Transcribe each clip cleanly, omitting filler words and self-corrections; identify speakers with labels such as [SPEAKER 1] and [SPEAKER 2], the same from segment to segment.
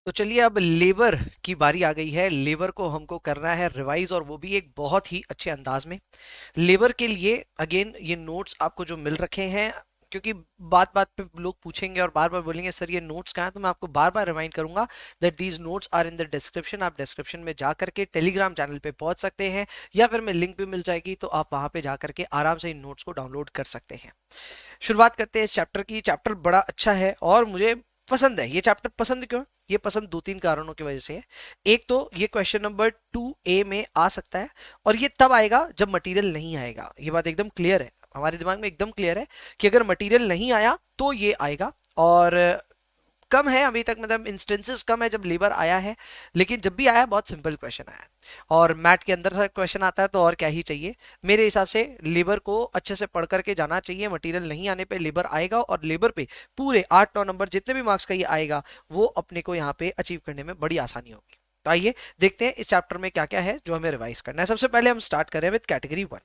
[SPEAKER 1] तो चलिए अब लेबर की बारी आ गई है। लेबर को हमको करना है रिवाइज, और वो भी एक बहुत ही अच्छे अंदाज में। लेबर के लिए अगेन ये नोट्स आपको जो मिल रखे हैं, क्योंकि बात बात पे लोग पूछेंगे और बार बार बोलेंगे सर ये नोट्स कहाँ हैं, तो मैं आपको बार बार रिमाइंड करूंगा that these notes are in the description. आप डिस्क्रिप्शन में जा करके टेलीग्राम चैनल पे पहुंच सकते हैं, या फिर मैं लिंक भी मिल जाएगी तो आप वहां पे जा करके आराम से इन नोट्स को डाउनलोड कर सकते हैं। शुरुआत करते हैं इस चैप्टर की। चैप्टर बड़ा अच्छा है और मुझे पसंद है। ये चैप्टर पसंद क्यों है? ये पसंद दो तीन कारणों की वजह से है। एक तो ये क्वेश्चन नंबर 2A में आ सकता है, और ये तब आएगा जब मटेरियल नहीं आएगा। ये बात एकदम क्लियर है, हमारे दिमाग में एकदम क्लियर है कि अगर मटेरियल नहीं आया तो ये आएगा। और कम है अभी तक, मतलब इंस्टेंसेस कम है जब लेबर आया है, लेकिन जब भी आया बहुत सिंपल क्वेश्चन आया है। और मैथ के अंदर से क्वेश्चन आता है तो और क्या ही चाहिए। मेरे हिसाब से लेबर को अच्छे से पढ़ करके जाना चाहिए। मटेरियल नहीं आने पे लेबर आएगा, और लेबर पे पूरे 8-9 नंबर जितने भी मार्क्स का ये आएगा वो अपने को यहाँ पे अचीव करने में बड़ी आसानी होगी। तो आइए देखते हैं इस चैप्टर में क्या क्या है जो हमें रिवाइज करना है। सबसे पहले हम स्टार्ट करें with category 1।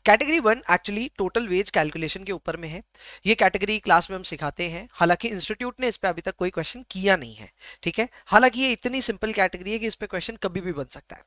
[SPEAKER 1] Category 1 actually total wage calculation के ऊपर में है। ये कैटेगरी क्लास में हम सिखाते हैं, हालांकि इंस्टीट्यूट ने इस पे अभी तक कोई क्वेश्चन किया नहीं है। ठीक है, हालांकि ये इतनी सिंपल कैटेगरी है कि इस पे क्वेश्चन कभी भी बन सकता है।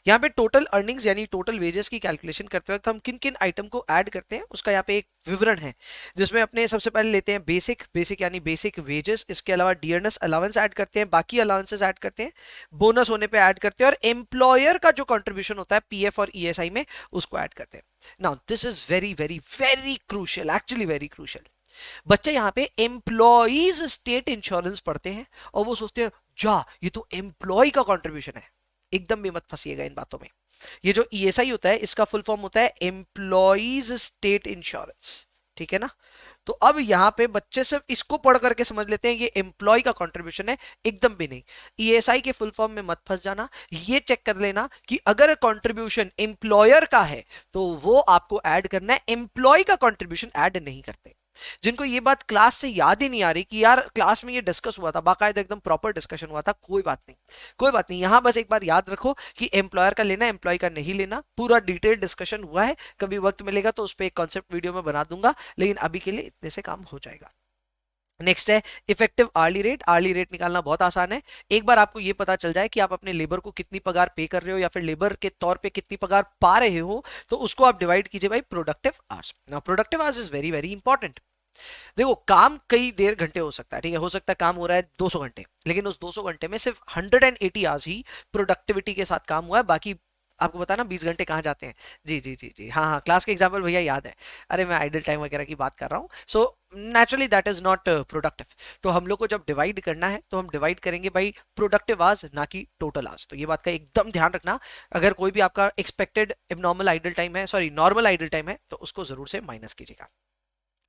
[SPEAKER 1] यहाँ पे टोटल अर्निंग्स यानी टोटल वेजेस की कैलकुलेशन करते वक्त हम किन किन आइटम को ऐड करते हैं उसका यहाँ पे एक विवरण है, जिसमें अपने सबसे पहले लेते हैं बेसिक। बेसिक यानी बेसिक वेजेस, इसके अलावा डियरनेस अलाउंस ऐड करते हैं, बाकी अलाउंसेस ऐड करते हैं, बोनस होने पे ऐड करते हैं, और एम्प्लॉयर का जो कंट्रीब्यूशन होता है पीएफ और ईएसआई में उसको ऐड करते हैं। Now this is very very very crucial, actually very crucial. बच्चे यहाँ पे एम्प्लॉइज स्टेट इंश्योरेंस पढ़ते हैं और वो सोचते हैं जा ये तो एम्प्लॉय का कंट्रीब्यूशन है। एकदम भी मत फंसिएगा इन बातों में। ये जो ईएसआई होता है इसका फुल फॉर्म होता है एम्प्लॉइज स्टेट इंश्योरेंस। ठीक है ना? तो अब यहां पे बच्चे सिर्फ इसको पढ़ करके समझ लेते हैं ये एम्प्लॉय का कंट्रीब्यूशन है। एकदम भी नहीं। ईएसआई के फुल फॉर्म में मत फंस जाना। ये चेक कर लेना कि अगर कंट्रीब्यूशन एम्प्लॉयर का है तो वो आपको ऐड करना है, एम्प्लॉय का कंट्रीब्यूशन ऐड नहीं करते। जिनको ये बात क्लास से याद ही नहीं आ रही कि यार क्लास में ये डिस्कस हुआ था, बाकायदा एकदम प्रॉपर डिस्कशन हुआ था, कोई बात नहीं, कोई बात नहीं। यहां बस एक बार याद रखो कि एम्प्लॉयर का लेना, एम्प्लॉय का नहीं लेना। पूरा डिटेल डिस्कशन हुआ है, कभी वक्त मिलेगा तो उस पर एक कॉन्सेप्ट वीडियो में बना दूंगा, लेकिन अभी के लिए इतने से काम हो जाएगा। नेक्स्ट है effective hourly rate. Hourly rate निकालना बहुत आसान है। एक बार आपको ये पता चल जाए कि आप अपने लेबर को कितनी पगार पे कर रहे हो या फिर लेबर के तौर पे कितनी पगार पा रहे हो, तो उसको आप डिवाइड कीजिए by productive hours. Now productive hours is very very important. देखो काम कई देर घंटे हो सकता है, ठीक है, हो सकता है काम हो रहा है 200 घंटे, लेकिन उस 200 घंटे में सिर्फ 180 आवर्स ही प्रोडक्टिविटी के साथ काम हुआ है। बाकी आपको पता ना 20 घंटे कहाँ जाते हैं। जी जी जी जी, हाँ हाँ, क्लास के एग्जाम्पल भैया याद है। अरे मैं आइडल टाइम वगैरह की बात कर रहा हूँ। So naturally that is not productive. तो हम लोग को जब डिवाइड करना है तो हम डिवाइड करेंगे भाई प्रोडक्टिव आवर्स, ना कि टोटल आवर्स। तो ये बात का एकदम ध्यान रखना। अगर कोई भी आपका एक्सपेक्टेड एबनॉर्मल आइडल टाइम है, सॉरी नॉर्मल आइडल टाइम है, तो उसको जरूर से माइनस कीजिएगा।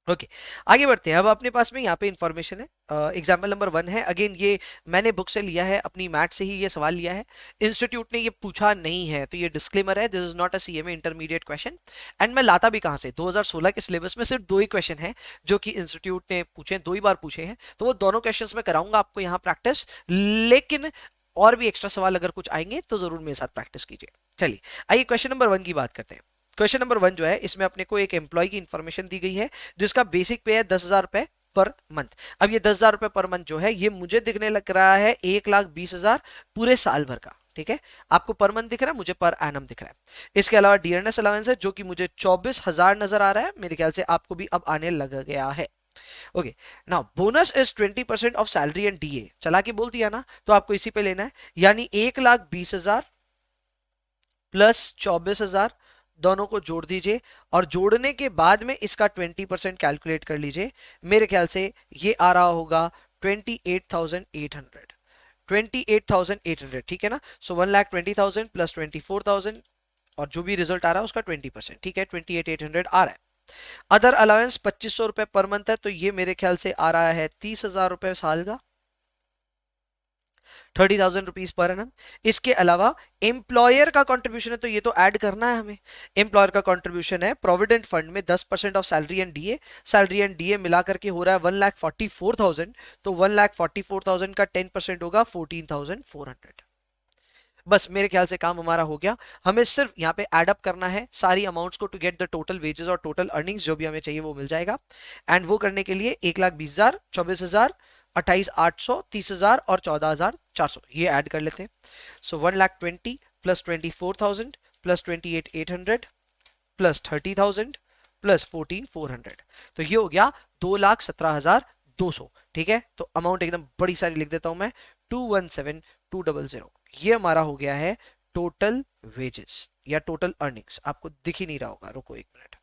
[SPEAKER 1] ओके, आगे बढ़ते हैं। अब अपने पास में यहाँ पे इंफॉर्मेशन है। एग्जाम्पल नंबर 1 है, अगेन ये मैंने बुक से लिया है, अपनी मैथ से ही ये सवाल लिया है। इंस्टीट्यूट ने ये पूछा नहीं है, तो ये डिस्क्लेमर है, this is not a CMA intermediate question. And मैं लाता भी कहाँ से, 2016 के सिलेबस में सिर्फ 2 ही क्वेश्चन है जो कि इंस्टीट्यूट ने पूछे, 2 ही बार पूछे हैं, तो वो दोनों क्वेश्चन में कराऊंगा आपको यहाँ प्रैक्टिस। लेकिन और भी एक्स्ट्रा सवाल अगर कुछ आएंगे तो जरूर मेरे साथ प्रैक्टिस कीजिए। चलिए आइए क्वेश्चन नंबर 1 की बात करते हैं। क्वेश्चन नंबर 1 जो है इसमें अपने को एक एम्प्लॉय की इंफॉर्मेशन दी गई है जिसका बेसिक पे है 10,000 रुपए पर मंथ। अब ये 10,000 रुपए पर मंथ जो है ये मुझे दिखने लग रहा है 1,20,000 पूरे साल भर का। ठीक है, आपको पर मंथ दिख रहा है, मुझे पर एनम दिख रहा है। इसके अलावा डियरनेस अलाउंस है जो कि मुझे 24,000 नजर आ रहा है, मेरे ख्याल से आपको भी अब आने लग गया है। Okay, now bonus is 20% of salary and DA. चला के बोल दिया ना, तो आपको इसी पे लेना है, यानी 1,20,000 प्लस 24,000 दोनों को जोड़ दीजिए, और जोड़ने के बाद में इसका 20% कैलकुलेट कर लीजिए। मेरे ख्याल से ये आ रहा होगा 28,800। 28,800, ठीक है ना? सो 1,20,000 प्लस 24,000, और जो भी रिजल्ट आ रहा है उसका 20%, ठीक है, 28,800 आ रहा है। अदर अलाउंस 2,500 रुपए पर मंथ है, तो ये मेरे ख्याल से आ रहा है 30,000 रुपए साल का, 30,000 रुपीज पर एनम। इसके अलावा एम्प्लॉयर का कंट्रीब्यूशन है, तो ये तो ऐड करना है हमें। एम्प्लॉयर का कंट्रीब्यूशन है प्रोविडेंट फंड में 10% of salary and DA. Salary and DA मिला करके हो रहा है 1,44,000, तो 1,44,000 का 10% होगा 14,400। बस मेरे ख्याल से काम हमारा हो गया। हमें सिर्फ यहाँ पे एड अप करना है सारी अमाउंट्स को to get the total wages और टोटल अर्निंग्स, जो भी हमें चाहिए वो मिल जाएगा। एंड वो करने के लिए 1,20,000, 24,000 28,800, 30,000 और 14,400 ये ऐड कर लेते हैं। सो 1,20,000 प्लस 24,000 प्लस 28,800 प्लस 30,000 प्लस 14,400, तो ये हो गया 2,17,200। ठीक है, तो अमाउंट एकदम बड़ी सारी लिख देता हूं मैं, 217,200। ये हमारा हो गया है टोटल वेजेस या टोटल अर्निंग्स। आपको दिख ही नहीं रहा होगा, रुको एक मिनट।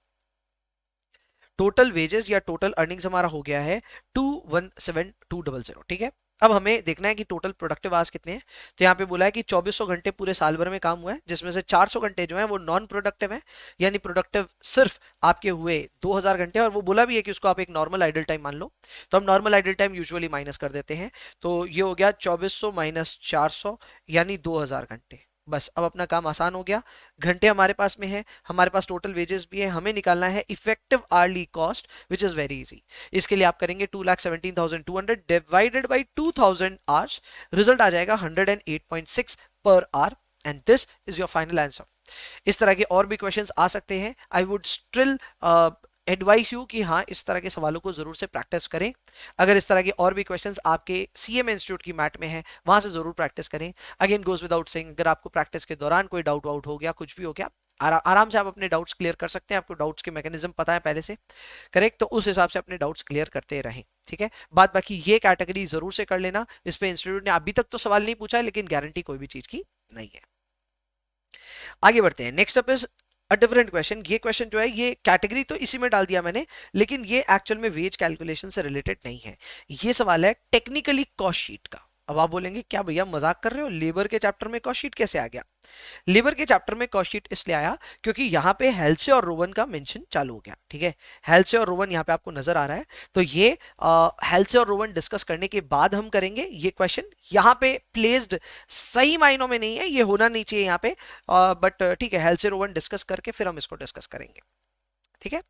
[SPEAKER 1] टोटल वेजेस या टोटल अर्निंग्स हमारा हो गया है 217,200। ठीक है, अब हमें देखना है कि टोटल प्रोडक्टिव आवर्स कितने हैं। तो यहाँ पे बोला है कि 2400 घंटे पूरे साल भर में काम हुआ है, जिसमें से 400 घंटे जो है वो नॉन प्रोडक्टिव है, यानी प्रोडक्टिव सिर्फ आपके हुए 2000 घंटे। और वो बोला भी है कि उसको आप एक नॉर्मल आइडल टाइम मान लो, तो हम normal idle time usually minus कर देते हैं। तो ये हो गया 2400 माइनस 400 यानी 2000 घंटे। बस अब अपना काम आसान हो गया, घंटे हमारे पास में है, हमारे पास टोटल वेजेस भी है, हमें निकालना है effective hourly cost which is very easy. इसके लिए आप करेंगे 2,17,200 डिवाइडेड बाई 2000 आवर्स, रिजल्ट आ जाएगा 108.6 per hour and this is your final answer. इस तरह के और भी क्वेश्चंस आ सकते हैं। I would still advise you कि हाँ, इस तरह के सवालों को जरूर से प्रैक्टिस करें। अगर इस तरह के और भी क्वेश्चंस आपके सीएमए इंस्टीट्यूट की मैट में है, वहां से जरूर प्रैक्टिस करें। अगेन गोज विदाउट सेइंग, अगर आपको प्रैक्टिस के दौरान कोई डाउट वाउट हो गया, कुछ भी हो गया, आराम से आप अपने डाउट्स क्लियर कर सकते हैं। आपको डाउट्स के मैकेनिज्म पता है पहले से, करेक्ट, तो उस हिसाब से अपने डाउट्स क्लियर करते रहें। ठीक है, बात बाकी ये कैटेगरी जरूर से कर लेना, इस पे इंस्टीट्यूट ने अभी तक तो सवाल नहीं पूछा है, लेकिन गारंटी कोई भी चीज की नहीं है। आगे बढ़ते हैं, next up is a different question. ये क्वेश्चन जो है, ये कैटेगरी तो इसी में डाल दिया मैंने, लेकिन ये एक्चुअल में वेज कैलकुलेशन से रिलेटेड नहीं है। ये सवाल है टेक्निकली कॉस्ट शीट का। अब आप बोलेंगे क्या भैया मजाक कर रहे हो, लेबर के चैप्टर में कॉस्ट शीट कैसे आ गया? लेबर के चैप्टर में कॉस्ट शीट इसलिए आया क्योंकि यहाँ पे हेल्से और रोवन का मेंशन चालू हो गया। ठीक है, हेल्से और रोवन यहाँ पे आपको नजर आ रहा है, तो ये हेल्से और रोवन डिस्कस करने के बाद हम करेंगे ये क्वेश्चन। यहाँ पे प्लेस्ड सही मायनों में नहीं है, ये होना नहीं चाहिए यहाँ पे, बट ठीक है, हेल्से रोवन डिस्कस करके फिर हम इसको डिस्कस करेंगे। ठीक है,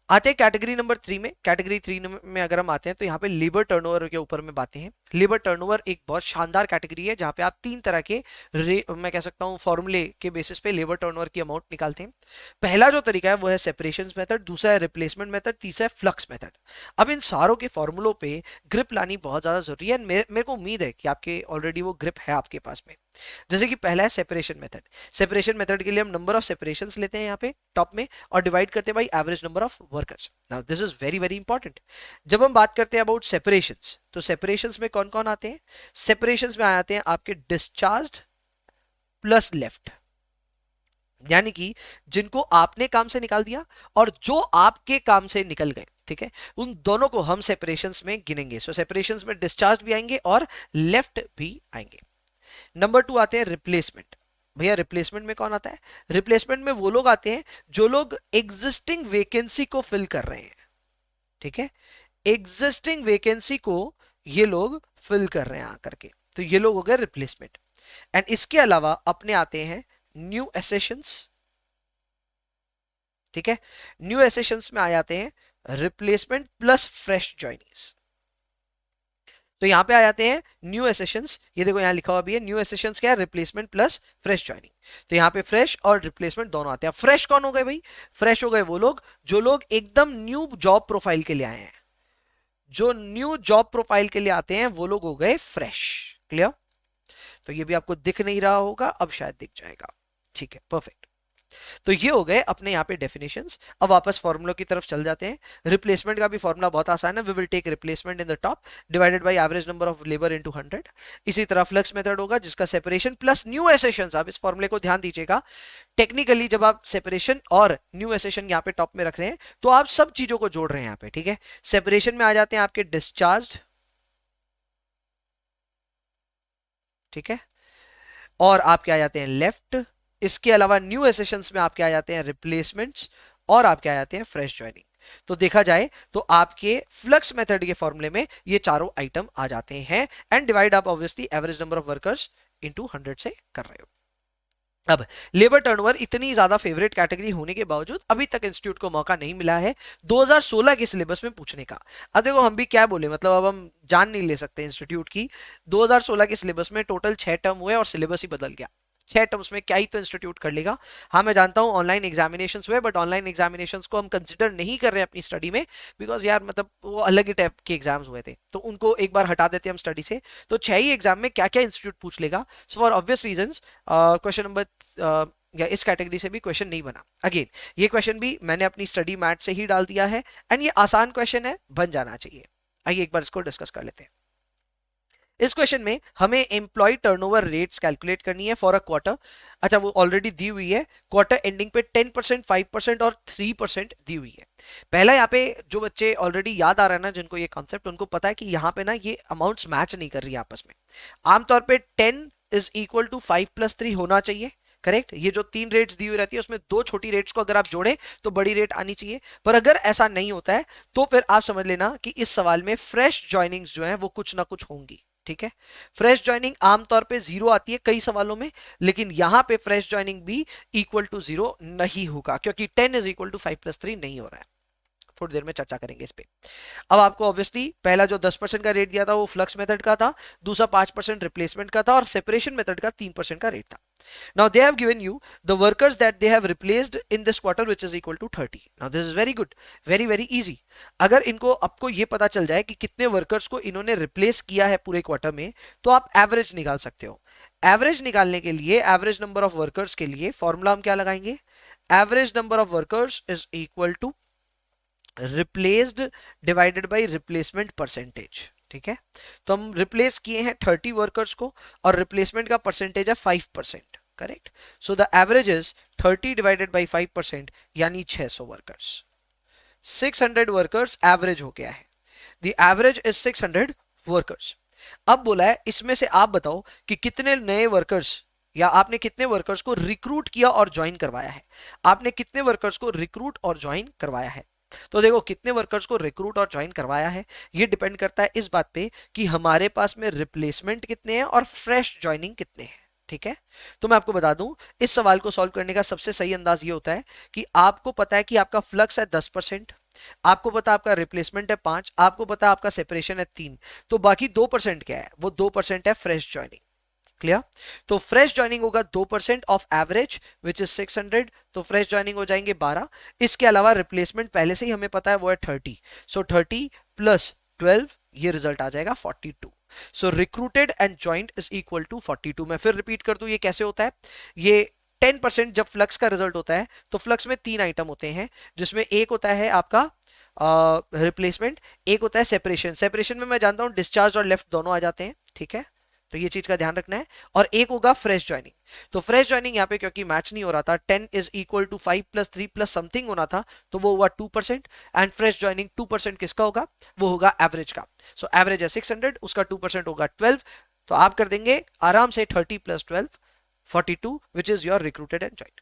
[SPEAKER 1] आते हैं कैटेगरी नंबर 3 में। कैटेगरी 3 में अगर हम आते हैं तो यहाँ पे लेबर टर्नओवर के ऊपर में बातें हैं। लेबर टर्नओवर एक बहुत शानदार कैटेगरी है, जहाँ पे आप 3 तरह के मैं कह सकता हूँ फॉर्मूले के बेसिस पे लेबर टर्नओवर की अमाउंट निकालते हैं। पहला जो तरीका है वो है सेपरेशन मेथड, दूसरा है रिप्लेसमेंट मेथड, तीसरा है फ्लक्स मेथड। अब इन सारों के फॉर्मूलों पे ग्रिप लानी बहुत ज्यादा जरूरी है। मेरे को उम्मीद है कि आपके ऑलरेडी वो ग्रिप है आपके पास में। जैसे कि पहला है सेपरेशन मेथड। सेपरेशन मेथड के लिए हम नंबर ऑफ सेपरेशंस लेते हैं यहाँ पे टॉप में, और डिवाइड करते हैं by average number of workers. Now this is very very important. जब हम बात करते हैं अबाउट सेपरेशंस, तो सेपरेशंस में कौन कौन आते हैं? सेपरेशंस में आ जाते हैं आपके डिस्चार्ज प्लस लेफ्ट, यानी कि जिनको आपने काम से निकाल दिया और जो आपके काम से निकल गए। ठीक है, उन दोनों को हम सेपरेशंस में गिनेंगे। सो सेपरेशंस में डिस्चार्ज भी आएंगे और लेफ्ट भी आएंगे। नंबर 2 आते हैं रिप्लेसमेंट। भैया रिप्लेसमेंट में कौन आता है? रिप्लेसमेंट में वो लोग आते हैं जो लोग एग्जिस्टिंग वैकेंसी को फिल कर रहे हैं। ठीक है, एग्जिस्टिंग वैकेंसी को ये लोग फिल कर रहे हैं आकर के, तो ये लोग हो गए रिप्लेसमेंट। एंड इसके अलावा अपने आते हैं न्यू एसेशंस। ठीक है, न्यू एसेशंस में आ जाते हैं रिप्लेसमेंट प्लस फ्रेश ज्वाइनीज। तो यहां पे आ जाते हैं न्यू एसेशंस। ये देखो यहां लिखा हुआ भी है, न्यू एसेशंस क्या है? Replacement plus fresh joining. तो यहां पे फ्रेश और रिप्लेसमेंट दोनों आते हैं। फ्रेश कौन हो गए भाई? फ्रेश हो गए वो लोग जो लोग एकदम न्यू जॉब प्रोफाइल के लिए आए हैं। जो न्यू जॉब प्रोफाइल के लिए आते हैं वो लोग हो गए फ्रेश। क्लियर? तो ये भी आपको दिख नहीं रहा होगा, अब शायद दिख जाएगा। ठीक है, परफेक्ट। तो ये हो गए अपने यहाँ पे डेफिनेशंस। अब वापस फॉर्मूला की तरफ चल जाते हैं। रिप्लेसमेंट का भी फॉर्मूला बहुत आसान है, we will take replacement in the top divided by average number of labour into 100। इसी तरह फ्लक्स मेथड होगा जिसका सेपरेशन प्लस न्यू एसेशंस। आप इस फॉर्मूले को ध्यान दीजिएगा, टेक्निकली जब आप सेपरेशन और न्यू एसेशन यहाँ पे टॉप में रख रहे हैं तो आप सब चीजों को जोड़ रहे हैं यहाँ पे। ठीक है, सेपरेशन में आ जाते हैं आपके डिस्चार्ज, ठीक है, और आपके आ जाते हैं लेफ्ट। इसके अलावा न्यू एसेशंस में आपके आ जाते हैं रिप्लेसमेंट्स और आपके आ जाते हैं फ्रेश ज्वाइनिंग। तो देखा जाए तो आपके फ्लक्स मेथड के फॉर्मूले में ये चारों आइटम आ जाते हैं। एंड डिवाइड आप obviously average number of workers into 100 से कर रहे हो। अब लेबर टर्नओवर इतनी ज्यादा फेवरेट कैटेगरी होने के बावजूद अभी तक इंस्टीट्यूट को मौका नहीं मिला है 2016 के सिलेबस में पूछने का। अब देखो हम भी क्या बोले, मतलब अब हम जान नहीं ले सकते इंस्टीट्यूट की। 2016 के सिलेबस में टोटल 6 टर्म हुए और सिलेबस ही बदल गया। 6 टर्म्स में क्या ही तो इंस्टीट्यूट कर लेगा। हाँ मैं जानता हूँ ऑनलाइन एग्जामिनेशंस हुए, बट ऑनलाइन एग्जामिनेशंस को हम कंसिडर नहीं कर रहे हैं अपनी स्टडी में, बिकॉज यार मतलब वो अलग ही टाइप के एग्जाम्स हुए थे, तो उनको एक बार हटा देते हैं हम स्टडी से। तो 6 ही एग्जाम में क्या क्या इंस्टीट्यूट पूछ लेगा। So for obvious reasons question number या इस कैटेगरी से भी क्वेश्चन नहीं बना। अगेन ये क्वेश्चन भी मैंने अपनी स्टडी मैथ से ही डाल दिया है, एंड ये आसान क्वेश्चन है, बन जाना चाहिए। आइए एक बार इसको डिस्कस कर लेते हैं। इस क्वेश्चन में हमें एम्प्लॉय टर्नओवर रेट्स कैलकुलेट करनी है फॉर अ क्वार्टर। अच्छा वो ऑलरेडी दी हुई है, क्वार्टर एंडिंग पे 10%, 5% और 3% दी हुई है। पहला यहाँ पे जो बच्चे ऑलरेडी याद आ रहा है ना जिनको ये कॉन्सेप्ट, उनको पता है कि यहाँ पे ना ये अमाउंट्स मैच नहीं कर रही आपस में। आमतौर पे 10 इज इक्वल टू 5 + 3 होना चाहिए, करेक्ट। ये जो 3 रेट्स दी हुई रहती है उसमें 2 छोटी रेट्स को अगर आप जोड़ें तो बड़ी रेट आनी चाहिए। पर अगर ऐसा नहीं होता है तो फिर आप समझ लेना कि इस सवाल में फ्रेश ज्वाइनिंग्स जो है वो कुछ ना कुछ होंगी, ठीक है। फ्रेश ज्वाइनिंग आमतौर पे 0 आती है कई सवालों में, लेकिन यहां पे फ्रेश ज्वाइनिंग भी इक्वल टू 0 नहीं होगा, क्योंकि 10 इज इक्वल टू 5 + 3 नहीं हो रहा है। थोड़ी देर में चर्चा करेंगे इस पे। अब आपको ऑब्वियसली पहला जो 10% का रेट दिया था वो फ्लक्स मेथड का था, दूसरा 5% रिप्लेसमेंट का था, और सेपरेशन मेथड का 3% का रेट था। Now they have given you the workers that they have replaced in this quarter which is equal to 30. Now this is very good, very very easy. अगर इनको आपको ये पता चल जाए कि कितने वर्कर्स को इन्होंने रिप्लेस किया है पूरे क्वार्टर में, तो आप एवरेज निकाल सकते हो। एवरेज निकालने के लिए एवरेज नंबर ऑफ वर्कर्स के लिए फॉर्मूला हम क्या लगाएंगे, average number of workers is equal to replaced divided by replacement percentage, ठीक है। तो हम रिप्लेस किए हैं 30 वर्कर्स को और रिप्लेसमेंट का परसेंटेज है 5%, correct. So the average is 30 divided by 5%, यानी 600 वर्कर्स। 600 वर्कर्स एवरेज हो गया है, द एवरेज इज 600 वर्कर्स। अब बोला है इसमें से आप बताओ कि कितने नए वर्कर्स या आपने कितने वर्कर्स को रिक्रूट किया और ज्वाइन करवाया है। आपने कितने वर्कर्स को रिक्रूट और ज्वाइन करवाया है। तो देखो कितने वर्कर्स को रिक्रूट और ज्वाइन करवाया है ये डिपेंड करता है इस बात पे कि हमारे पास में रिप्लेसमेंट कितने हैं और फ्रेश ज्वाइनिंग कितने हैं, ठीक है। तो मैं आपको बता दूं इस सवाल को सॉल्व करने का सबसे सही अंदाज ये होता है कि आपको पता है कि आपका फ्लक्स है 10%, आपको पता है आपका रिप्लेसमेंट है 5, आपको पता है आपका सेपरेशन है 3, तो बाकी 2% क्या है, वो 2% है फ्रेश ज्वाइनिंग। क्लियर। तो फ्रेश ज्वाइनिंग होगा 2% ऑफ एवरेज विच इज 600, तो फ्रेश ज्वाइनिंग हो जाएंगे 12। इसके अलावा रिप्लेसमेंट पहले से ही हमें पता है वो है 30, सो 30 + 12 ये रिजल्ट आ जाएगा 42। So recruited and joint is equal to 42। मैं फिर रिपीट कर दूं ये कैसे होता है। ये 10% जब फ्लक्स का रिजल्ट होता है तो फ्लक्स में 3 आइटम होते हैं, जिसमें एक होता है आपका रिप्लेसमेंट, एक होता है सेपरेशन। सेपरेशन में मैं जानता हूं डिस्चार्ज और लेफ्ट दोनों आ जाते हैं, ठीक है, तो ये चीज का ध्यान रखना है। और एक होगा फ्रेश ज्वाइनिंग। तो फ्रेश ज्वाइनिंग यहाँ पे क्योंकि मैच नहीं हो रहा था, 10 इज इक्वल टू 5 + 3 + समथिंग होना था, तो वो हुआ 2%, एंड फ्रेश ज्वाइनिंग 2% किसका होगा, वो होगा एवरेज का। सो एवरेज है 600, उसका 2% होगा 12, तो आप कर देंगे आराम से 30 + 12 42 which is your recruited and joint.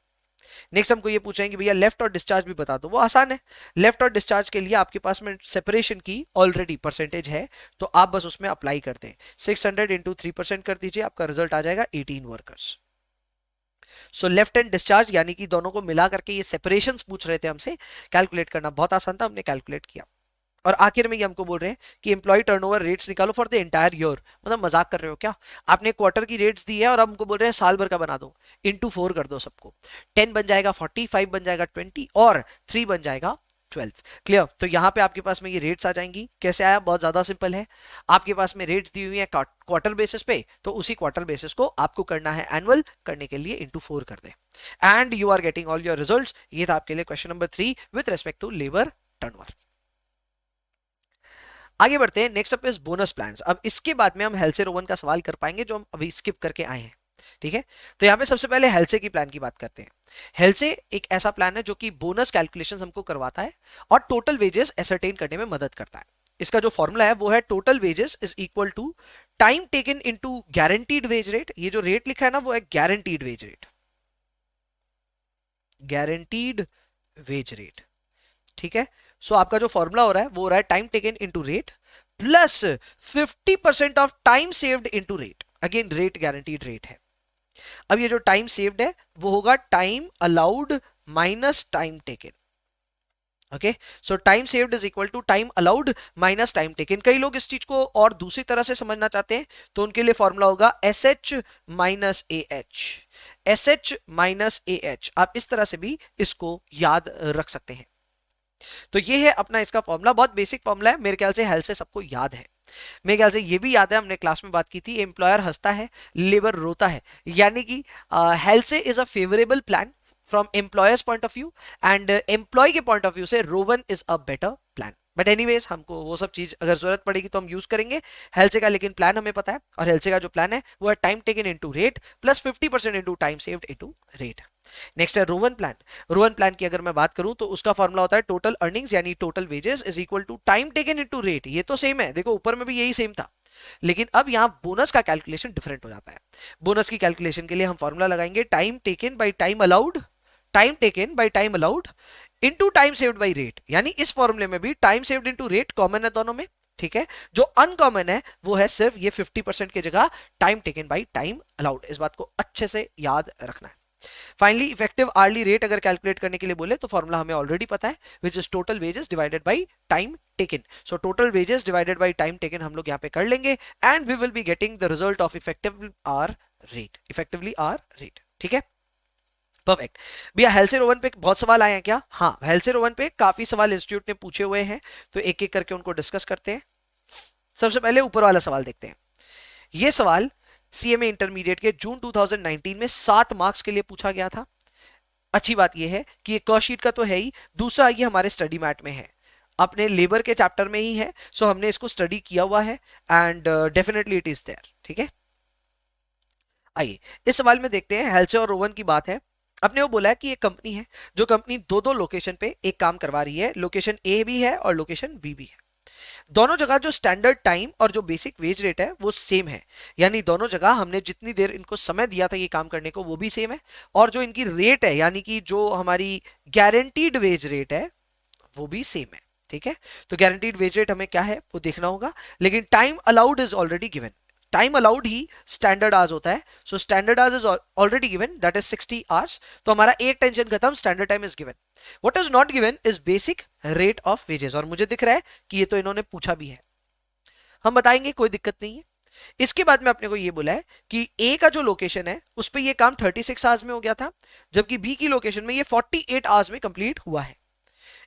[SPEAKER 1] Next हमको ये पूछेंगे कि भैया लेफ्ट और डिस्चार्ज भी बता दो, वो आसान है। लेफ्ट और डिस्चार्ज के लिए आपके पास में सेपरेशन की ऑलरेडी परसेंटेज है, तो आप बस उसमें अप्लाई कर दें। 600 × 3% कर दीजिए, आपका रिजल्ट आ जाएगा 18 workers. So left and discharge यानी कि दोनों को मिला करके ये सेपरेशंस पूछ रहे थे हमसे, कैलकुलेट करना बहुत आसान था, हमने कैलकुलेट किया। और आखिर में ये हमको बोल रहे हैं कि एम्प्लॉय टर्नओवर रेट्स निकालो फॉर द एंटायर ईयर। मतलब मजाक कर रहे हो क्या, आपने क्वार्टर की रेट्स दी है और हमको बोल रहे हैं साल भर का बना दो, इंटू 4 कर दो सबको। 10 बन जाएगा 40, 5 बन जाएगा 20 और 3 बन जाएगा 12। क्लियर। तो यहाँ पे आपके पास में ये रेट्स आ जाएंगी। कैसे आया, बहुत ज्यादा सिंपल है। आपके पास में रेट्स दी हुई है क्वार्टर बेसिस पे, तो उसी क्वार्टर बेसिस को आपको करना है एनुअल, करने के लिए इंटू 4 कर दे, and you are getting all your results. ये था आपके लिए question number 3 with respect to labour turnover. आगे बढ़ते हैं। Next up is bonus plans. अब इसके बाद में हम हेल्से रोवन का सवाल कर पाएंगे जो हम अभी स्किप करके आए हैं, ठीक है। तो यहाँ पे सबसे पहले हेल्से की प्लान की बात करते हैं। हेल्से एक ऐसा प्लान है जो कि बोनस कैलकुलेशंस हमको करवाता है और टोटल वेजेस एसरटेन करने में मदद करता है। इसका जो फॉर्मूला है वो है total wages is equal to time taken into guaranteed wage rate. ये जो रेट लिखा है ना वो है guaranteed wage rate, guaranteed wage rate, ठीक है। सो आपका जो फॉर्मूला हो रहा है वो हो रहा है time taken into rate plus 50% of time saved into rate. Again rate guaranteed rate है। अब ये जो टाइम सेव्ड है वो होगा time allowed minus time taken. Okay, so time saved is equal to time allowed minus time taken. कई लोग इस चीज को और दूसरी तरह से समझना चाहते हैं, तो उनके लिए फॉर्मूला होगा SH - AH। SH minus AH, आप इस तरह से भी इसको याद रख सकते हैं। तो ये है अपना इसका फॉर्मूला, बहुत बेसिक फॉर्मूला है, मेरे ख्याल से हेल्थ से सबको याद है। मेरे ख्याल से ये भी याद है, हमने क्लास में बात की थी, एम्प्लॉयर हंसता है लेबर रोता है, यानी कि Halsey is a favourable plan from employer's point of view and employee के पॉइंट ऑफ व्यू से Rowan is a better plan. But anyways हमको वो सब चीज अगर जरूरत पड़ेगी तो हम यूज करेंगे हेल्थ का, लेकिन प्लान हमें पता है, और हेल्थ का जो प्लान है वो है time taken into rate plus 50% into time saved into rate. Next है रोवन प्लान। रोवन प्लान की अगर मैं बात करूं तो उसका फॉर्मूला होता है टोटल अर्निंग्स यानी total wages is equal to time taken into rate. ये तो सेम है, देखो ऊपर में भी यही सेम था, लेकिन अब यहां बोनस का कैलकुलेशन डिफरेंट हो जाता है। बोनस की कैलकुलेशन के लिए हम फॉर्मूला लगाएंगे time taken by time allowed, time taken by time allowed into time saved by rate, यानी इस फॉर्मूले में भी time saved into rate common है दोनों में, ठीक है। जो अनकॉमन है वो है सिर्फ ये 50% की जगह time taken by time allowed, इस बात को अच्छे से याद रखना है। फाइनली इफेक्टिव आर्ली रेट अगर कैलकुलेट करने के लिए बोले तो फॉर्मूला हमें ऑलरेडी पता है, which is total wages divided by time taken. So total wages divided by time taken हम लोग यहां पे कर लेंगे and we will be getting the result of effectively hour rate, ठीक है। परफेक्ट भैया। हेल्थ रोवन पे बहुत सवाल आए हैं क्या? हाँ, हेल्थ रोवन पे काफी सवाल इंस्टीट्यूट ने पूछे हुए हैं, तो एक एक करके उनको डिस्कस करते हैं। सबसे पहले ऊपर वाला सवाल देखते हैं। ये सवाल सीएमए इंटरमीडिएट के जून 2019 में 7 मार्क्स के लिए पूछा गया था। अच्छी बात यह है कि ये क शीट का तो है ही, दूसरा ये हमारे स्टडी मैट में है, अपने लेबर के चैप्टर में ही है, सो हमने इसको स्टडी किया हुआ है and definitely it is there, ठीक है। आइए इस सवाल में देखते हैं। हेल्थ और रोवन की बात है, अपने वो बोला है कि एक कंपनी है, जो कंपनी दो लोकेशन पे एक काम करवा रही है, लोकेशन ए भी है और लोकेशन बी भी है। दोनों जगह जो स्टैंडर्ड टाइम और जो बेसिक वेज रेट है वो सेम है, यानी दोनों जगह हमने जितनी देर इनको समय दिया था ये काम करने को वो भी सेम है, और जो इनकी रेट है यानी कि जो हमारी गारंटीड वेज रेट है वो भी सेम है, ठीक है। तो गारंटीड वेज रेट हमें क्या है वो देखना होगा, लेकिन time allowed is already given, time allowed he standard hours होता है, so standard hours is already given, that is 60 hours. तो हमारा एक टेंशन खत्म, standard time is given. What is not given is basic rate of wages, और मुझे दिख रहा है कि ये तो इन्होंने पूछा भी है, हम बताएंगे, कोई दिक्कत नहीं है। इसके बाद में अपने को ये बोला है कि ए का जो लोकेशन है उस पर ये काम 36 आवर्स में हो गया था, जबकि बी की लोकेशन में ये 48 आवर्स में कंप्लीट हुआ है।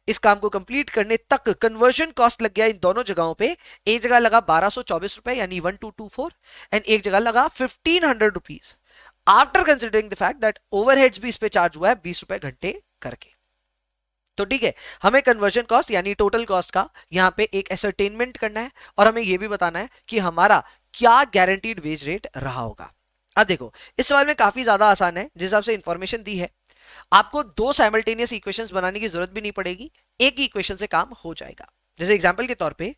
[SPEAKER 1] इस काम को कंप्लीट करने तक कन्वर्जन कॉस्ट लग गया इन दोनों जगहों पे, एक जगह लगा 1224 रुपए यानी 1224 एंड एक जगह लगा 1500 rupees, after considering the fact that overheads भी इस पे चार्ज हुआ है 20 रुपए घंटे करके। तो ठीक है, हमें कन्वर्जन कॉस्ट यानी टोटल कॉस्ट का यहाँ पे एक एसरटेनमेंट करना है, और हमें यह भी बताना है कि हमारा क्या गारंटीड वेज रेट रहा होगा। अब देखो इस सवाल में काफी ज्यादा आसान है, जिस हिसाब से इंफॉर्मेशन दी है आपको दो साइमल्टेनियस इक्वेशंस बनाने की जरूरत भी नहीं पड़ेगी, एक ही इक्वेशन से काम हो जाएगा। जैसे एग्जांपल के तौर पे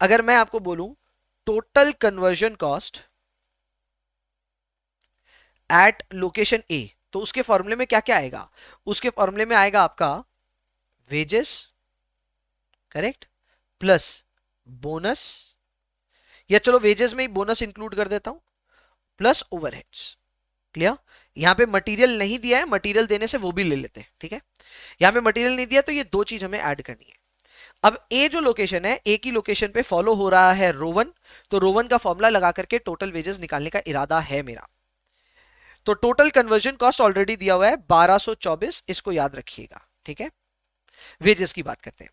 [SPEAKER 1] अगर मैं आपको बोलूं total conversion cost at location A, तो उसके फॉर्मूले में क्या क्या आएगा? उसके फॉर्मूले में आएगा आपका वेजेस, करेक्ट, प्लस बोनस, या चलो वेजेस में ही बोनस इंक्लूड कर देता हूं, प्लस ओवरहेड्स। क्लियर? यहां पे मटेरियल नहीं दिया है, मटेरियल देने से वो भी ले लेते हैं, ठीक है। यहां पे मटेरियल नहीं दिया तो ये दो चीज हमें ऐड करनी है। अब ए जो लोकेशन है, ए की लोकेशन पे फॉलो हो रहा है रोवन, तो रोवन का फॉर्मूला लगा करके टोटल वेजेस निकालने का इरादा है मेरा। तो टोटल कन्वर्जन कॉस्ट ऑलरेडी दिया हुआ है 1224, इसको याद रखिएगा, ठीक है। वेजेस की बात करते हैं।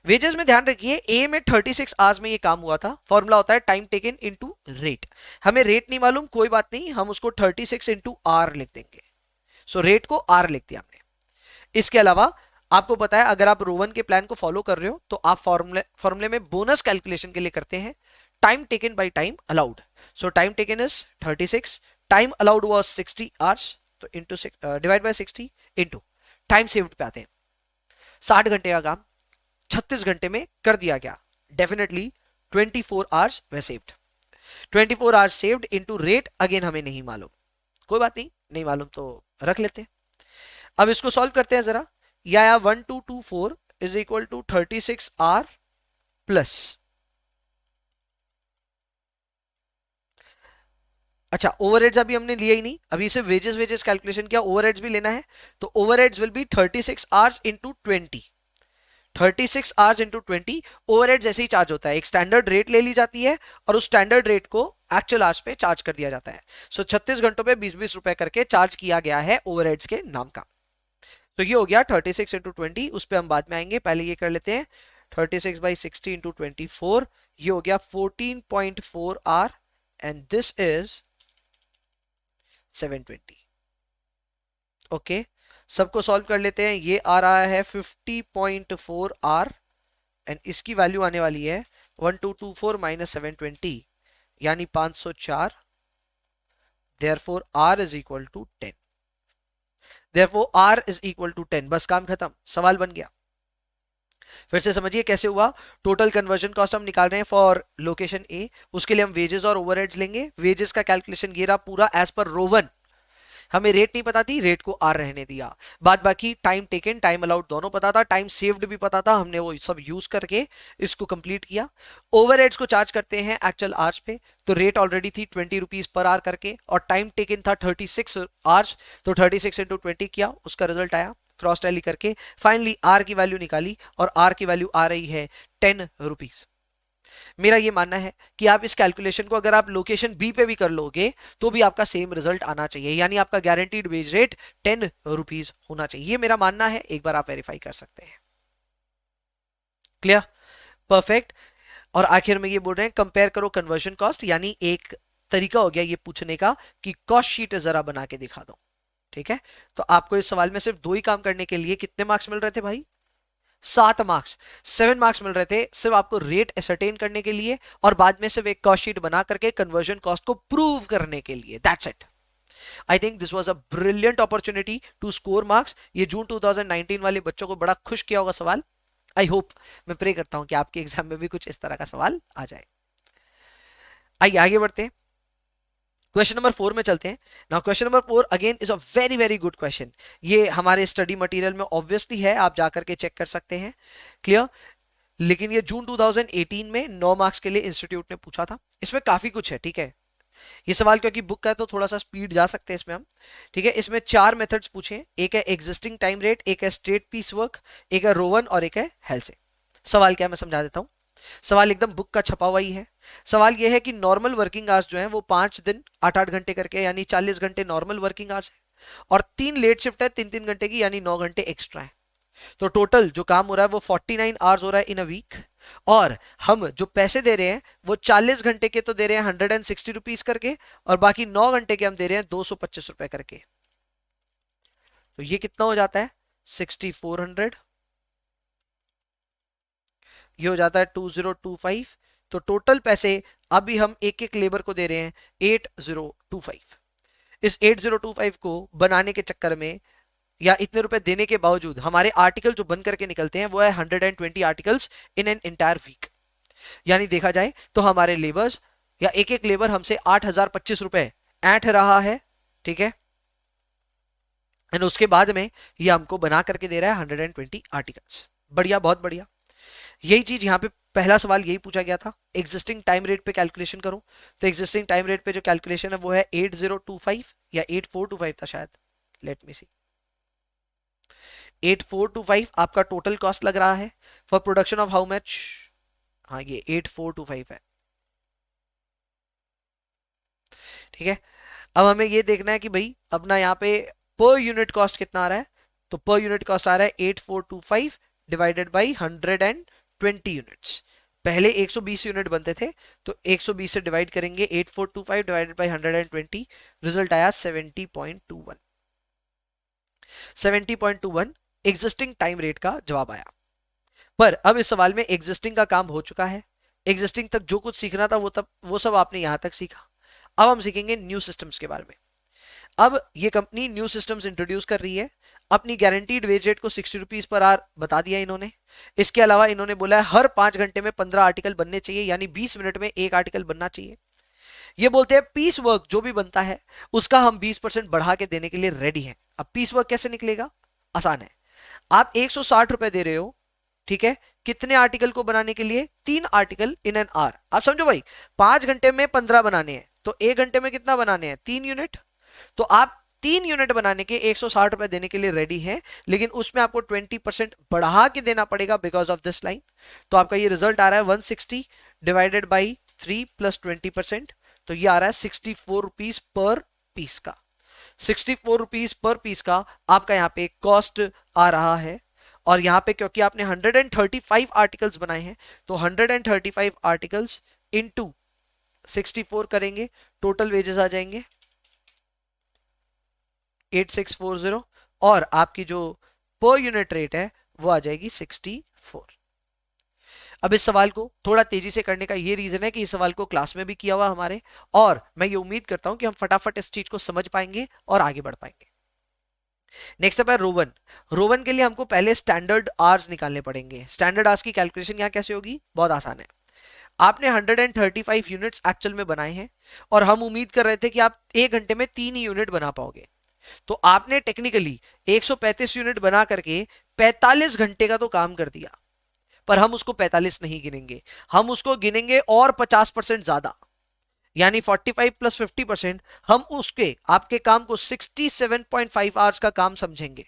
[SPEAKER 1] वेजेस में ध्यान रखिए ए में 36 आवर्स में ये काम हुआ था, फॉर्मूला होता है टाइम टेकन इनटू रेट। हमें रेट नहीं मालूम, कोई बात नहीं, हम उसको 36 इनटू आर लिख देंगे, सो रेट को आर लिख दिया हमने। इसके अलावा आपको पता है अगर आप रोवन के प्लान को फॉलो कर रहे हो तो आप फॉर्मूले में बोनस कैलकुलेशन के लिए करते हैं time taken by time allowed. So time taken is 36, time allowed was 60 hours, तो into divide by 60 into time saved पे आते हैं। 60 घंटे का काम 36 घंटे में कर दिया गया, definitely 24 hours we saved. 24 hours saved into rate again हमें नहीं मालूम, कोई बात नहीं, नहीं मालूम तो रख लेते हैं। अब इसको सॉल्व करते हैं जरा, या 1224 is equal to 36 R plus, अच्छा ओवरहेड्स अभी हमने लिया ही नहीं, अभी सिर्फ वेजेस कैलकुलेशन किया, ओवरहेड्स भी लेना है, तो overheads will be 36 hours into 20, 36 hours into 20। Overhead जैसे ही चार्ज होता है एक स्टैंडर्ड रेट ले ली जाती है और उस स्टैंडर्ड रेट को एक्चुअल आवर्स पे चार्ज कर दिया जाता है। सो 36 घंटों पे 20-20 रुपए करके चार्ज किया गया है ओवरहेड्स के नाम का। तो ये हो गया 36 इंटू 20, उस पर हम बाद में आएंगे, पहले ये कर लेते हैं 36/60 इंटू 24, ये हो गया 14.4 R and this is 720। Okay, सबको सॉल्व कर लेते हैं। ये आ रहा है 50.4 आर एंड इसकी वैल्यू आने वाली है 1224 माइनस 720 यानी 504। Therefore R is equal to 10। Therefore R is equal to 10। बस काम खत्म, सवाल बन गया। फिर से समझिए कैसे हुआ। टोटल कन्वर्जन कॉस्ट हम निकाल रहे हैं फॉर लोकेशन ए, उसके लिए हम वेजेस और ओवरहेड्स लेंगे। वेजेस का कैलकुलेशन ये रहा पूरा एज पर रो 1। हमें रेट नहीं पता थी, रेट को आर रहने दिया। बाद बाकी टाइम टेकन, टाइम अलाउड दोनों पता था, टाइम सेव्ड भी पता था, हमने वो सब यूज करके इसको कंप्लीट किया। ओवरहेड्स को चार्ज करते हैं एक्चुअल आवर्स पे, तो रेट ऑलरेडी थी 20 रुपीज पर आवर करके और टाइम टेकन था 36 आवर्स, तो 36 इंटू 20 किया, उसका रिजल्ट आया। क्रॉस टैली करके फाइनली आर की वैल्यू निकाली और आर की वैल्यू आ रही है 10 रुपीज। मेरा ये मानना है कि आप इस कैलकुलेशन को अगर आप लोकेशन बी पे भी कर लोगे तो भी आपका सेम रिजल्ट आना चाहिए, यानी आपका गारंटीड वेज रेट 10 रुपीज होना चाहिए। ये मेरा मानना है, एक बार आप वेरीफाई कर सकते हैं। Clear, perfect. और आखिर में ये बोल रहे हैं कंपेयर करो कन्वर्जन कॉस्ट, यानी एक तरीका हो गया ये पूछने का कि कॉस्ट शीट जरा बना के दिखा दो। ठीक है, तो आपको इस सवाल में सिर्फ 2 ही काम करने के लिए कितने मार्क्स मिल रहे थे भाई? 7 मार्क्स, 7 मार्क्स मिल रहे थे सिर्फ आपको रेट एसरटेन करने के लिए और बाद में सिर्फ एक कॉस्ट शीट बना करके कन्वर्जन कॉस्ट को प्रूव करने के लिए। That's it. I think this was a brilliant opportunity to score marks. ये जून 2019 वाले बच्चों को बड़ा खुश किया होगा सवाल। आई होप, मैं प्रे करता हूं कि आपके एग्जाम में भी कुछ इस तरह का सवाल आ जाए। आइए आगे बढ़ते हैं, क्वेश्चन नंबर 4 में चलते हैं। Now question number 4 again is a very very good question. ये हमारे स्टडी मटेरियल में ऑब्वियसली है, आप जाकर के चेक कर सकते हैं। क्लियर, लेकिन ये जून 2018 में 9 मार्क्स के लिए इंस्टीट्यूट ने पूछा था। इसमें काफी कुछ है, ठीक है। ये सवाल क्योंकि बुक का है तो थोड़ा सा स्पीड जा सकते हैं इसमें हम। ठीक है, इसमें 4 मेथड्स पूछे, एक है एग्जिस्टिंग टाइम रेट, एक है स्ट्रेट पीस वर्क, एक है रोवन और एक है हेल से। सवाल क्या है मैं समझा देता हूं। सवाल एकदम बुक का छपा हुआ ही है। सवाल यह है कि नॉर्मल वर्किंग आवर्स जो है वो 5 दिन 8-8 घंटे करके यानी 40 घंटे नॉर्मल वर्किंग आवर्स है और 3 लेट शिफ्ट है 3-3 घंटे की यानी 9 घंटे एक्स्ट्रा है। तो टोटल जो काम हो रहा है वो 49 आवर्स हो रहा है इन अ वीक और हम जो पैसे दे रहे हैं वो 40 घंटे के तो दे रहे हैं 160 रुपीज करके और बाकी 9 घंटे के हम दे रहे हैं 225 रुपए करके। तो ये कितना हो जाता है 6400, ये हो जाता है 2025। तो टोटल पैसे अभी हम एक एक लेबर को दे रहे हैं 8025। इस 8025 को बनाने के चक्कर में या इतने रुपए देने के बावजूद हमारे आर्टिकल जो बन करके निकलते हैं वो है 120 articles in an entire week. यानी देखा जाए तो हमारे लेबर्स या एक एक लेबर हमसे 8025 रुपए ऐंठ रहा है। ठीक है, एंड उसके बाद में ये हमको बना करके दे रहा है 120 आर्टिकल्स। बढ़िया, बहुत बढ़िया। यही चीज यहाँ पे पहला सवाल यही पूछा गया था, एग्जिस्टिंग टाइम रेट पे कैलकुलेशन करो। तो एग्जिस्टिंग टाइम रेट पे जो कैलकुलेशन है वो है 8025 या 8425 था शायद, लेट मी सी। 8425 आपका टोटल कॉस्ट लग रहा है for production of how much. हाँ, ये 8425 है। ठीक है, अब हमें ये देखना है कि भाई अपना यहाँ पे पर यूनिट कॉस्ट कितना आ रहा है। तो पर यूनिट कॉस्ट आ रहा है 8425 डिवाइडेड बाई 120 यूनिट्स। पहले 120 यूनिट बनते थे तो 120 से डिवाइड करेंगे 8425 डिवाइडेड बाई 120, रिजल्ट आया 70.21। 70.21 एग्जिस्टिंग टाइम रेट का जवाब आया। पर अब इस सवाल में एग्जिस्टिंग का काम हो चुका है, एग्जिस्टिंग तक जो कुछ सीखना था वो सब आपने यहां तक सीखा। अब हम सीखेंगे न्यू सिस्टम्स के बारे में। अब ये कंपनी न्यू सिस्टम्स इंट्रोड्यूस कर रही है। अपनी गारंटीड वेज रेट को 60 रुपीज पर आवर बता दिया इन्होंने। इसके अलावा इन्होंने बोला है हर 5 घंटे में 15 आर्टिकल बनने चाहिए, यानी 20 मिनट में एक आर्टिकल बनना चाहिए। ये बोलते हैं पीस वर्क जो भी बनता है उसका हम 20% बढ़ा के देने के लिए रेडी हैं। अब पीस वर्क कैसे निकलेगा, आसान है। आप 160 रुपए दे रहे हो, ठीक है, कितने आर्टिकल को बनाने के लिए? 3 आर्टिकल इन एन आवर। आप समझो भाई 5 घंटे में 15 बनाने हैं तो 1 घंटे में कितना बनाने हैं? 3 यूनिट। तो आप 3 यूनिट बनाने के 160 रुपए देने के लिए रेडी हैं, लेकिन उसमें आपको 20% बढ़ा के देना पड़ेगा बिकॉज ऑफ दिस लाइन। तो आपका ये रिजल्ट आ रहा है 160 डिवाइडेड बाई 3 प्लस 20%, तो ये आ रहा है 64 रुपीज पर पीस का। 64 रुपीज पर पीस का आपका यहाँ पे कॉस्ट आ रहा है। और यहाँ पे क्योंकि आपने 135 आर्टिकल्स बनाए हैं तो 135 आर्टिकल्स इनटू 64 करेंगे, टोटल वेजेस आ जाएंगे 8640 और आपकी जो पर यूनिट रेट है वो आ जाएगी 64। अब इस सवाल को थोड़ा तेजी से करने का ये रीजन है कि इस सवाल को क्लास में भी किया हुआ हमारे, और मैं ये उम्मीद करता हूं कि हम फटाफट इस चीज को समझ पाएंगे और आगे बढ़ पाएंगे। नेक्स्ट अप है रोवन। रोवन के लिए हमको पहले स्टैंडर्ड आवर्स निकालने पड़ेंगे। स्टैंडर्ड आवर्स की कैलकुलेशन यहाँ कैसे होगी, बहुत आसान है। आपने 135 यूनिट्स एक्चुअल में बनाए हैं और हम उम्मीद कर रहे थे कि आप 1 घंटे में 3 ही यूनिट बना पाओगे, तो आपने टेक्निकली 135 यूनिट बना करके 45 घंटे का तो काम कर दिया, पर हम उसको 45 नहीं गिनेंगे, हम उसको गिनेंगे और 50% ज्यादा, यानी 45 प्लस 50%। हम उसके आपके काम को 67.5 आवर्स का काम समझेंगे।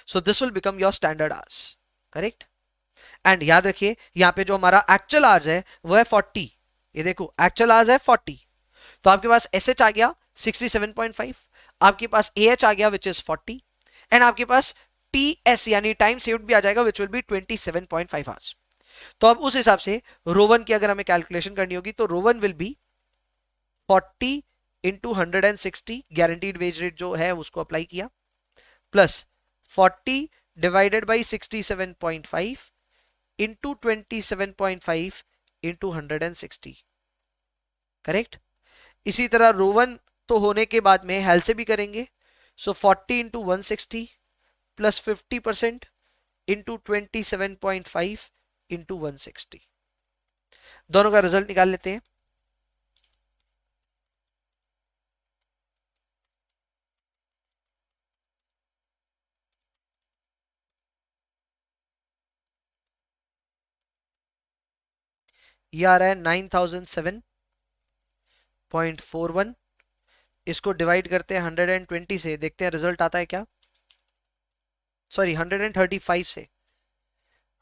[SPEAKER 1] So this will become your standard hours, correct. And याद रखिए यहाँ पे जो हमारा एक्चुअल आवर्स है वो है 40। ये देखो एक्चुअल आवर्स है 40, तो आपके पास एसएच आ गया 67.5, आपके पास एएच आ गया विच इज 40, एंड आपके पास टीएस यानी टाइम सेव्ड भी आ जाएगा विच विल बी 27.5 आवर्स। तो अब उस हिसाब से रोवन की अगर हमें कैलकुलेशन करनी होगी तो Rowan will be 40 into 160, guaranteed wage rate जो है उसको अप्लाई किया, plus 40 divided by 67.5 into 27.5 into 160, correct. इसी तरह रोवन तो होने के बाद में हेल से भी करेंगे, सो 40 इंटू 160 प्लस 50% इंटू 27.5 इंटू 160, दोनों का रिजल्ट निकाल लेते हैं। ये आ रहा है 9007.41, इसको डिवाइड करते हैं 120 से, देखते हैं रिजल्ट आता है क्या। सॉरी 135 से,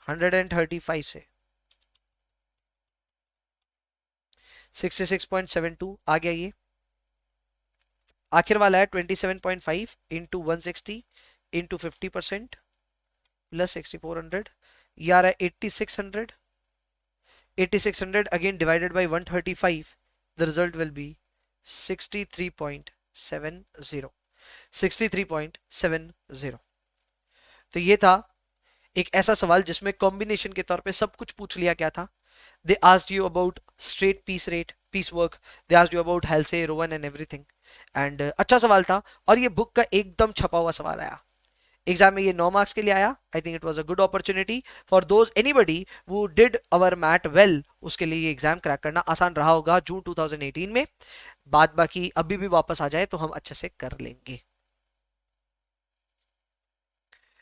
[SPEAKER 1] 135 से 66.72 आ गया। ये आखिर वाला है 27.5 इंटू 160 इंटू 50% प्लस 6400, ये आ रहा है 8600। 8600 again divided by 135, the result will be 63.70, 63.70। तो ये था एक ऐसा सवाल जिसमें कॉम्बिनेशन के तौर पे सब कुछ पूछ लिया गया था। They asked you about straight piece rate, piece work, they asked you about Halsey, Rowan and everything, and अच्छा सवाल था और ये बुक का एकदम छपा हुआ सवाल आया। एग्जाम में ये 9 मार्क्स के लिए आया। I think it was a good opportunity for those anybody वो डिड अवर मैट वेल, उसके लिए ये एग्जाम क्रैक करना आसान रहा होगा जून 2018 में। बाद बाकी अभी भी वापस आ जाए तो हम अच्छे से कर लेंगे।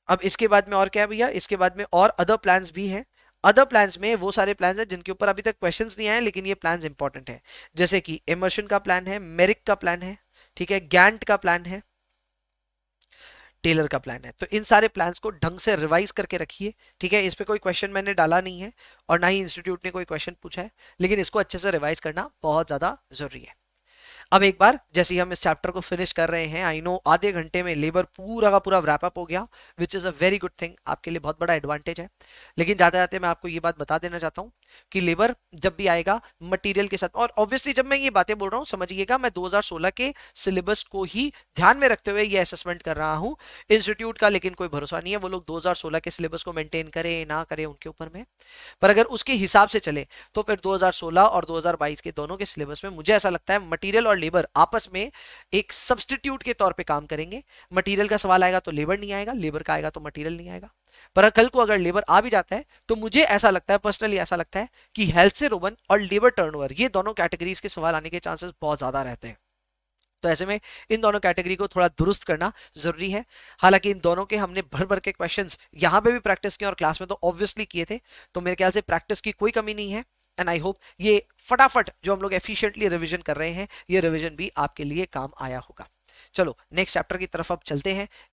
[SPEAKER 1] अब इसके बाद में और क्या है भैया, इसके बाद में और अदर प्लान्स भी हैं। अदर प्लान्स में वो सारे प्लान्स हैं जिनके ऊपर अभी तक क्वेश्चंस नहीं आए, लेकिन ये प्लान्स इंपॉर्टेंट है, जैसे कि इमर्शन का प्लान है, मेरिक का प्लान है, ठीक है, गैंट का प्लान है, टेलर का प्लान है। तो इन सारे प्लान्स को ढंग से रिवाइज करके रखिए, ठीक है। इस पे कोई क्वेश्चन मैंने डाला नहीं है और ना ही इंस्टीट्यूट ने कोई क्वेश्चन पूछा है, लेकिन इसको अच्छे से रिवाइज करना बहुत ज्यादा जरूरी है। अब एक बार जैसे ही हम इस चैप्टर को फिनिश कर रहे हैं, आई नो आधे घंटे में लेबर पूरा का पूरा रैप अप हो गया, which is a very good thing, आपके लिए बहुत बड़ा एडवांटेज है। लेकिन जाते जाते मैं आपको ये बात बता देना चाहता हूँ कि लेबर जब भी आएगा मटेरियल के साथ, और ऑब्वियसली जब मैं ये बातें बोल रहा हूँ समझिएगा, मैं 2016 के सिलेबस को ही ध्यान में रखते हुए ये असेसमेंट कर रहा हूँ। इंस्टीट्यूट का लेकिन कोई भरोसा नहीं है, वो लोग 2016 के सिलेबस को मेंटेन करें ना करें उनके ऊपर में, पर अगर उसके हिसाब से चले तो फिर 2016 और 2022 के दोनों के सिलेबस में मुझे ऐसा लगता है मटेरियल और लेबर आपस में एक सब्स्टिट्यूट के तौर पे काम करेंगे। मटेरियल का सवाल आएगा तो लेबर नहीं आएगा, लेबर का आएगा तो मटेरियल नहीं आएगा। पर कल को अगर लेबर आ भी जाता है तो मुझे ऐसा लगता है, पर्सनली ऐसा लगता है कि हेल्थ से रोवन और लेबर टर्नओवर, ये दोनों कैटेगरीज के सवाल आने के चांसेस बहुत ज्यादा रहते हैं। तो ऐसे में इन दोनों कैटेगरी को थोड़ा दुरुस्त करना जरूरी है। हालांकि इन दोनों के हमने भर भर के क्वेश्चंस यहाँ पे भी प्रैक्टिस किए और क्लास में तो ऑब्वियसली किए थे, तो मेरे ख्याल से प्रैक्टिस की कोई कमी नहीं है। एंड आई होप ये फटाफट जो हम लोग एफिशिएंटली रिवीजन कर रहे हैं, ये रिवीजन भी आपके लिए काम आया होगा। चलो नेक्स्ट चैप्टर की तरफ अब चलते हैं।